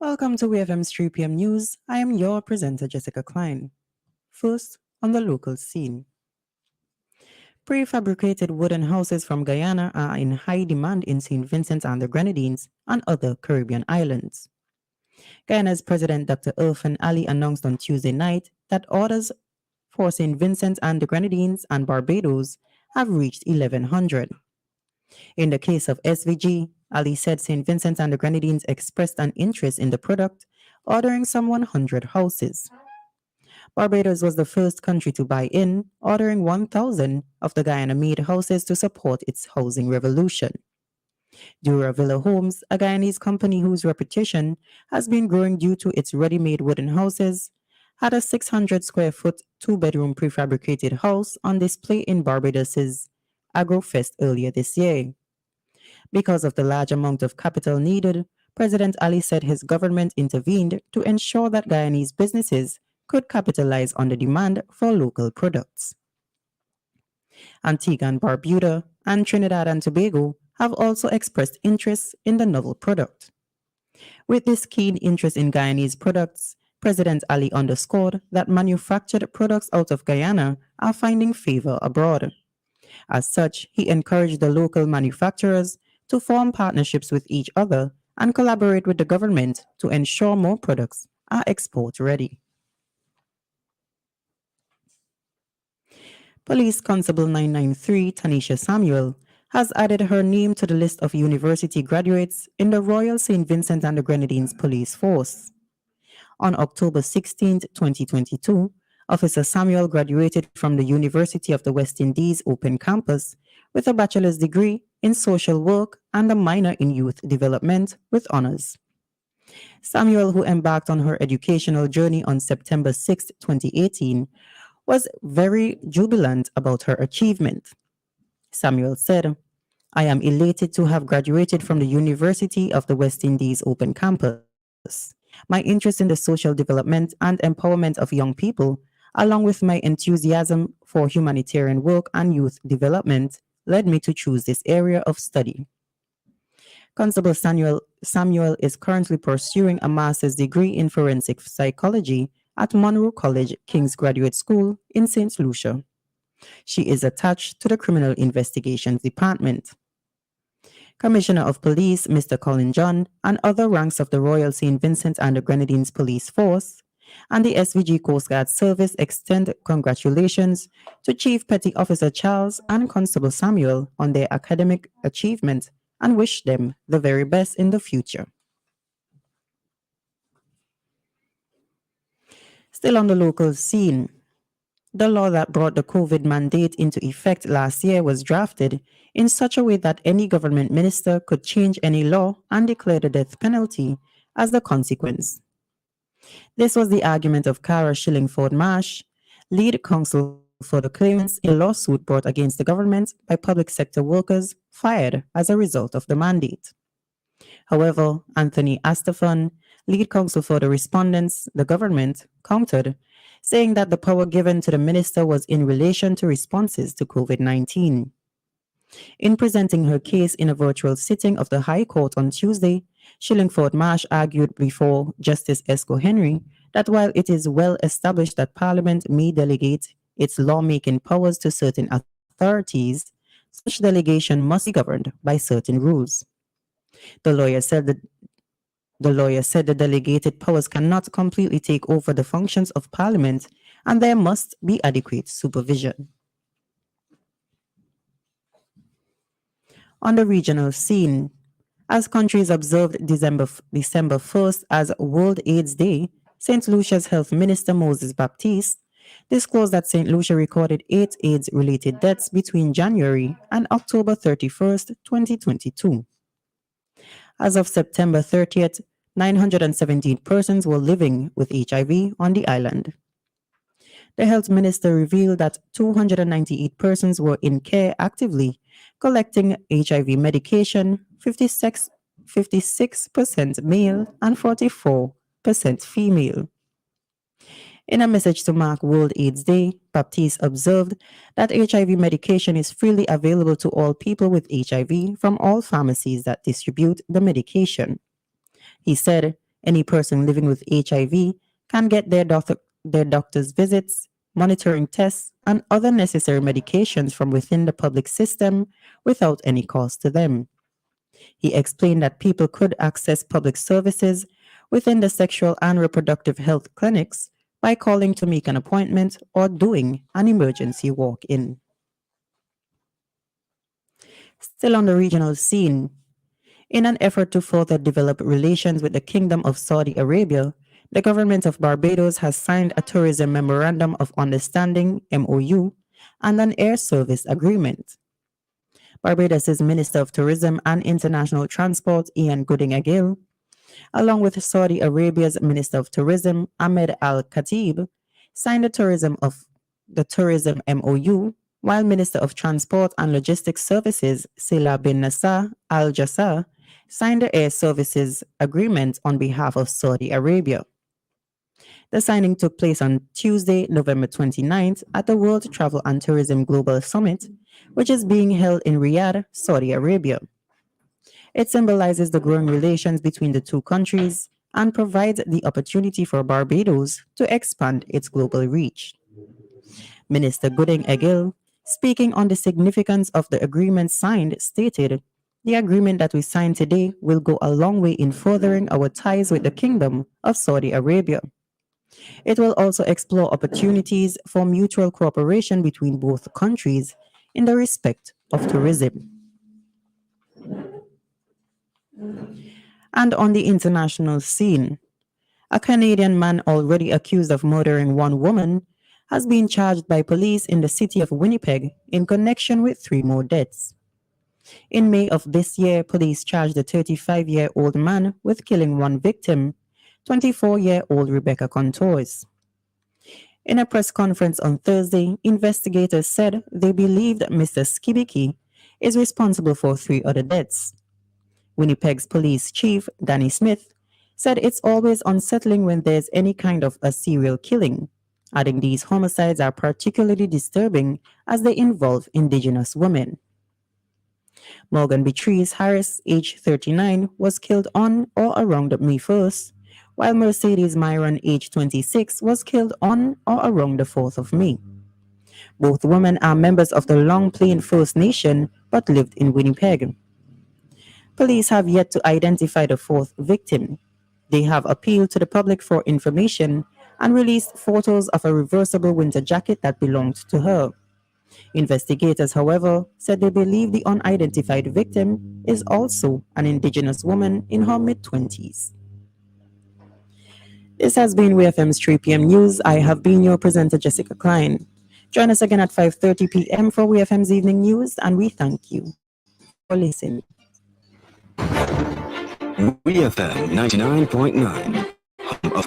Welcome to WEFM's 3 p.m. news. I am your presenter, Jessica Klein. First, on the local scene. Prefabricated wooden houses from Guyana are in high demand in St. Vincent and the Grenadines and other Caribbean islands. Guyana's President Dr. Irfan Ali announced on Tuesday night that orders for St. Vincent and the Grenadines and Barbados have reached 1,100. In the case of SVG, Ali said St. Vincent and the Grenadines expressed an interest in the product, ordering some 100 houses. Barbados was the first country to buy in, ordering 1,000 of the Guyana-made houses to support its housing revolution. Dura Villa Homes, a Guyanese company whose reputation has been growing due to its ready-made wooden houses, had a 600 square foot, two-bedroom prefabricated house on display in Barbados's AgroFest earlier this year. Because of the large amount of capital needed, President Ali said his government intervened to ensure that Guyanese businesses could capitalize on the demand for local products. Antigua and Barbuda and Trinidad and Tobago have also expressed interest in the novel product. With this keen interest in Guyanese products, President Ali underscored that manufactured products out of Guyana are finding favor abroad. As such, he encouraged the local manufacturers to form partnerships with each other and collaborate with the government to ensure more products are export ready. Police Constable 993 Tanisha Samuel has added her name to the list of university graduates in the Royal St. Vincent and the Grenadines Police Force. On October 16, 2022, Officer Samuel graduated from the University of the West Indies Open Campus with a bachelor's degree in social work and a minor in youth development with honors. Samuel, who embarked on her educational journey on September 6, 2018, was very jubilant about her achievement. Samuel said, "I am elated to have graduated from the University of the West Indies Open Campus. My interest in the social development and empowerment of young people, along with my enthusiasm for humanitarian work and youth development, led me to choose this area of study." Constable Samuel is currently pursuing a master's degree in forensic psychology at Monroe College King's Graduate School in St. Lucia. She is attached to the Criminal Investigations Department. Commissioner of Police Mr. Colin John and other ranks of the Royal St. Vincent and the Grenadines Police Force and the SVG Coast Guard Service extend congratulations to Chief Petty Officer Charles and Constable Samuel on their academic achievement and wish them the very best in the future. Still on the local scene, the law that brought the COVID mandate into effect last year was drafted in such a way that any government minister could change any law and declare the death penalty as the consequence. This was the argument of Cara Shillingford Marsh, lead counsel for the claimants in a lawsuit brought against the government by public sector workers fired as a result of the mandate. However, Anthony Astafan, lead counsel for the respondents, the government, countered, saying that the power given to the minister was in relation to responses to COVID-19. In presenting her case in a virtual sitting of the High Court on Tuesday, Shillingford Marsh argued before Justice Esco Henry that while it is well established that Parliament may delegate its lawmaking powers to certain authorities, such delegation must be governed by certain rules. The lawyer said the delegated powers cannot completely take over the functions of Parliament and there must be adequate supervision. On the regional scene, as countries observed December 1st as World AIDS Day, St. Lucia's Health Minister Moses Baptiste disclosed that St. Lucia recorded 8 AIDS-related deaths between January and October 31st, 2022. As of September 30th, 917 persons were living with HIV on the island. The health minister revealed that 298 persons were in care actively collecting HIV medication, 56% male and 44% female. In a message to mark World AIDS Day, Baptiste observed that HIV medication is freely available to all people with HIV from all pharmacies that distribute the medication. He said, Any person living with HIV can get their doctor's visits, monitoring tests, and other necessary medications from within the public system without any cost to them. He explained that people could access public services within the sexual and reproductive health clinics by calling to make an appointment or doing an emergency walk in. Still on the regional scene, in an effort to further develop relations with the Kingdom of Saudi Arabia, the government of Barbados has signed a tourism memorandum of understanding (MOU) and an air service agreement. Barbados' Minister of Tourism and International Transport, Ian Gooding-Agil, along with Saudi Arabia's Minister of Tourism, Ahmed Al Khatib, signed the tourism MOU, while Minister of Transport and Logistics Services, Sila bin Nasser Al Jassar, signed the air services agreement on behalf of Saudi Arabia. The signing took place on Tuesday, November 29th at the World Travel and Tourism Global Summit, which is being held in Riyadh, Saudi Arabia. It symbolizes the growing relations between the two countries and provides the opportunity for Barbados to expand its global reach. Minister Gooding-Agil, speaking on the significance of the agreement signed, stated, "The agreement that we signed today will go a long way in furthering our ties with the Kingdom of Saudi Arabia. It will also explore opportunities for mutual cooperation between both countries in the respect of tourism." And on the international scene, a Canadian man already accused of murdering one woman has been charged by police in the city of Winnipeg in connection with three more deaths. In May of this year, police charged a 35-year-old man with killing one victim, 24-year-old Rebecca Contours. In a press conference on Thursday, investigators said they believed Mr. Skibiki is responsible for three other deaths. Winnipeg's police chief, Danny Smith, said it's always unsettling when there's any kind of a serial killing, adding these homicides are particularly disturbing as they involve Indigenous women. Morgan Beatrice Harris, age 39, was killed on or around May 1st, while Mercedes Myron, age 26, was killed on or around the 4th of May. Both women are members of the Long Plain First Nation but lived in Winnipeg. Police have yet to identify the fourth victim. They have appealed to the public for information and released photos of a reversible winter jacket that belonged to her. Investigators, however, said they believe the unidentified victim is also an Indigenous woman in her mid-20s. This has been WEFM's 3 p.m. News. I have been your presenter, Jessica Klein. Join us again at 5:30 p.m. for WEFM's Evening News, and we thank you for listening. WEFM 99.9.